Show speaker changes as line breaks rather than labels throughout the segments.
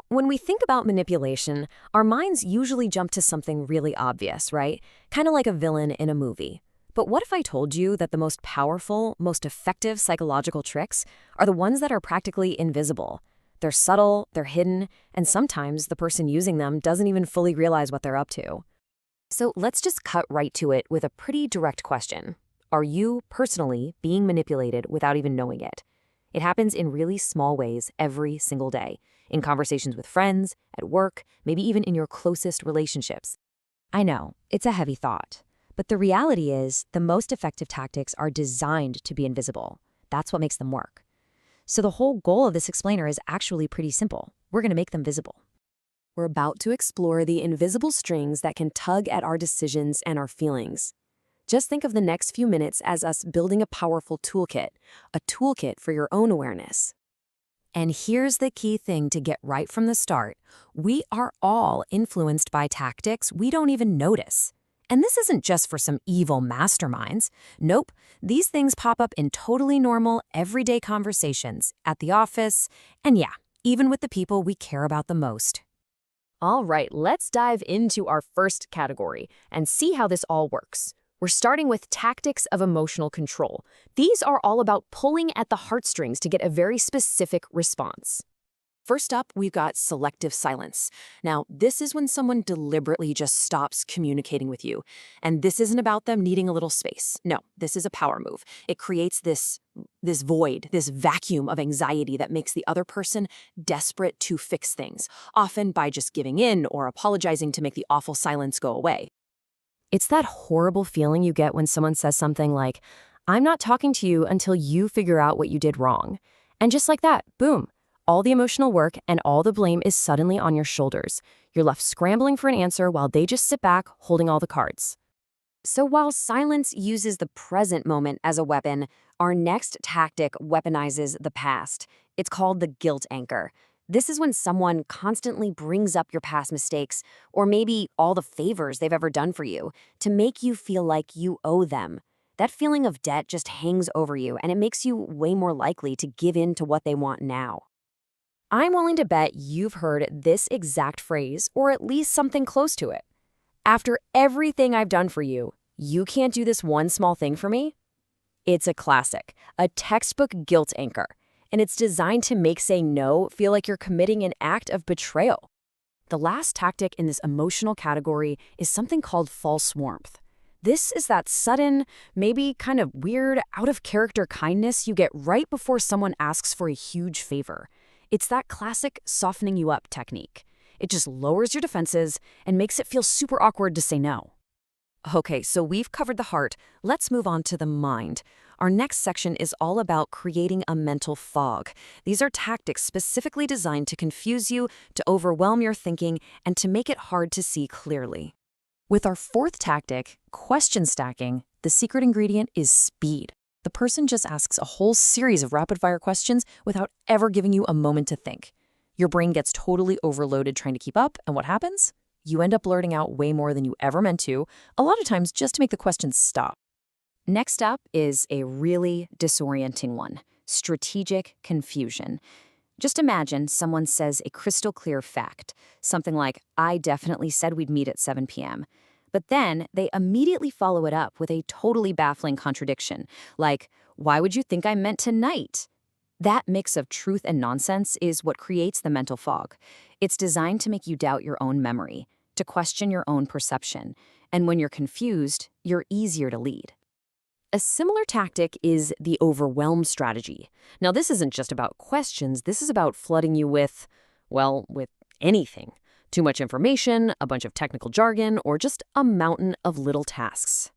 When we think about manipulation, our minds usually jump to something really obvious, right? Kind of like a villain in a movie. But what if I told you that the most powerful, most effective psychological tricks are the ones that are practically invisible? They're subtle, they're hidden, and sometimes the person using them doesn't even fully realize what they're up to. So let's just cut right to it with a pretty direct question. Are you personally being manipulated without even knowing it? It happens in really small ways every single day, in conversations with friends, at work, maybe even in your closest relationships. I know, it's a heavy thought, but the reality is the most effective tactics are designed to be invisible. That's what makes them work. So the whole goal of this explainer is actually pretty simple. We're going to make them visible. We're about to explore the invisible strings that can tug at our decisions and our feelings. Just think of the next few minutes as us building a powerful toolkit, a toolkit for your own awareness. And here's the key thing to get right from the start. We are all influenced by tactics we don't even notice. And this isn't just for some evil masterminds. Nope, these things pop up in totally normal, everyday conversations, at the office, and yeah, even with the people we care about the most. All right, let's dive into our first category and see how this all works. We're starting with tactics of emotional control. These are all about pulling at the heartstrings to get a very specific response. First up, we've got selective silence. Now, this is when someone deliberately just stops communicating with you. And this isn't about them needing a little space. No, this is a power move. It creates this void, this vacuum of anxiety that makes the other person desperate to fix things, often by just giving in or apologizing to make the awful silence go away. It's that horrible feeling you get when someone says something like, "I'm not talking to you until you figure out what you did wrong." And just like that, boom, all the emotional work and all the blame is suddenly on your shoulders. You're left scrambling for an answer while they just sit back holding all the cards. So while silence uses the present moment as a weapon, our next tactic weaponizes the past. It's called the guilt anchor. This is when someone constantly brings up your past mistakes, or maybe all the favors they've ever done for you, to make you feel like you owe them. That feeling of debt just hangs over you, and it makes you way more likely to give in to what they want now. I'm willing to bet you've heard this exact phrase, or at least something close to it. After everything I've done for you, you can't do this one small thing for me? It's a classic, a textbook guilt anchor. And it's designed to make saying no feel like you're committing an act of betrayal. The last tactic in this emotional category is something called false warmth. This is that sudden, maybe kind of weird, out-of-character kindness you get right before someone asks for a huge favor. It's that classic softening you up technique. It just lowers your defenses and makes it feel super awkward to say no. Okay, so we've covered the heart. Let's move on to the mind. Our next section is all about creating a mental fog. These are tactics specifically designed to confuse you, to overwhelm your thinking, and to make it hard to see clearly. With our fourth tactic, question stacking, the secret ingredient is speed. The person just asks a whole series of rapid-fire questions without ever giving you a moment to think. Your brain gets totally overloaded trying to keep up, and what happens? You end up blurting out way more than you ever meant to, a lot of times just to make the questions stop. Next up is a really disorienting one, strategic confusion. Just imagine someone says a crystal clear fact, something like, "I definitely said we'd meet at 7 p.m." But then they immediately follow it up with a totally baffling contradiction, like, "Why would you think I meant tonight?" That mix of truth and nonsense is what creates the mental fog. It's designed to make you doubt your own memory, to question your own perception, and when you're confused, you're easier to lead. A similar tactic is the overwhelm strategy. Now, this isn't just about questions. This is about flooding you with, well, with anything. Too much information, a bunch of technical jargon, or just a mountain of little tasks.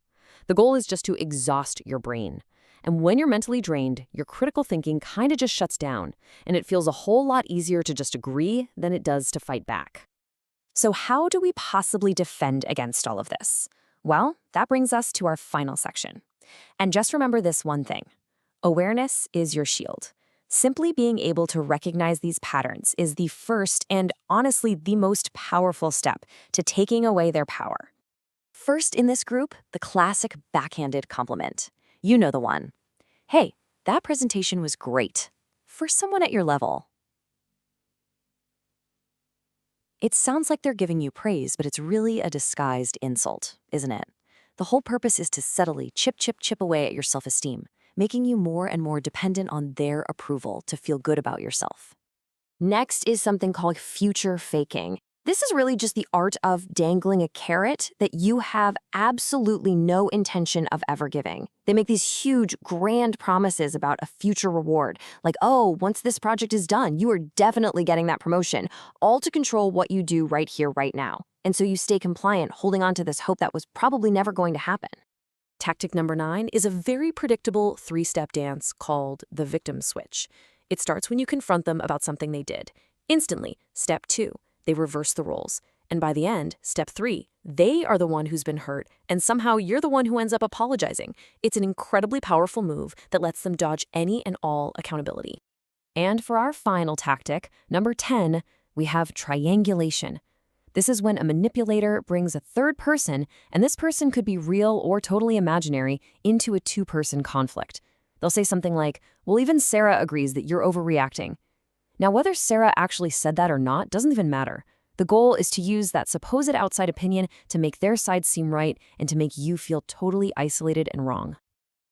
The goal is just to exhaust your brain. And when you're mentally drained, your critical thinking kind of just shuts down, and it feels a whole lot easier to just agree than it does to fight back. So how do we possibly defend against all of this? Well, that brings us to our final section. And just remember this one thing. Awareness is your shield. Simply being able to recognize these patterns is the first and honestly the most powerful step to taking away their power. First in this group, the classic backhanded compliment. You know the one. "Hey, that presentation was great." For someone at your level. It sounds like they're giving you praise, but it's really a disguised insult, isn't it? The whole purpose is to subtly chip away at your self-esteem, making you more and more dependent on their approval to feel good about yourself. Next is something called future faking. This is really just the art of dangling a carrot that you have absolutely no intention of ever giving. They make these huge, grand promises about a future reward, like, oh, once this project is done, you are definitely getting that promotion, all to control what you do right here, right now. And so you stay compliant, holding on to this hope that was probably never going to happen. Tactic number 9 is a very predictable 3-step dance called the victim switch. It starts when you confront them about something they did. Instantly, step 2. They reverse the roles. And by the end, step 3, they are the one who's been hurt, and somehow you're the one who ends up apologizing. It's an incredibly powerful move that lets them dodge any and all accountability. And for our final tactic, number 10, we have triangulation. This is when a manipulator brings a third person, and this person could be real or totally imaginary, into a 2-person conflict. They'll say something like, well, even Sarah agrees that you're overreacting. Now, whether Sarah actually said that or not doesn't even matter. The goal is to use that supposed outside opinion to make their side seem right and to make you feel totally isolated and wrong.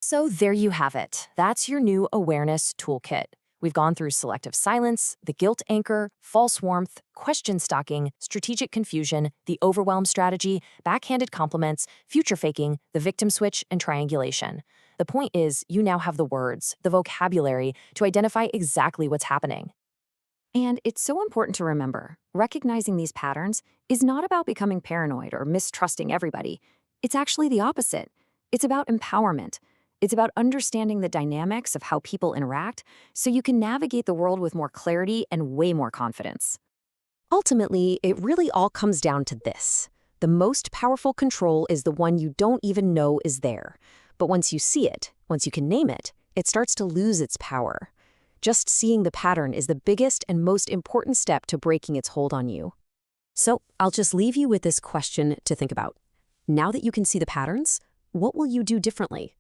So there you have it. That's your new awareness toolkit. We've gone through selective silence, the guilt anchor, false warmth, question stalking, strategic confusion, the overwhelm strategy, backhanded compliments, future faking, the victim switch, and triangulation. The point is, you now have the words, the vocabulary, to identify exactly what's happening. And it's so important to remember, recognizing these patterns is not about becoming paranoid or mistrusting everybody. It's actually the opposite. It's about empowerment. It's about understanding the dynamics of how people interact so you can navigate the world with more clarity and way more confidence. Ultimately, it really all comes down to this. The most powerful control is the one you don't even know is there. But once you see it, once you can name it, it starts to lose its power. Just seeing the pattern is the biggest and most important step to breaking its hold on you. So I'll just leave you with this question to think about. Now that you can see the patterns, what will you do differently?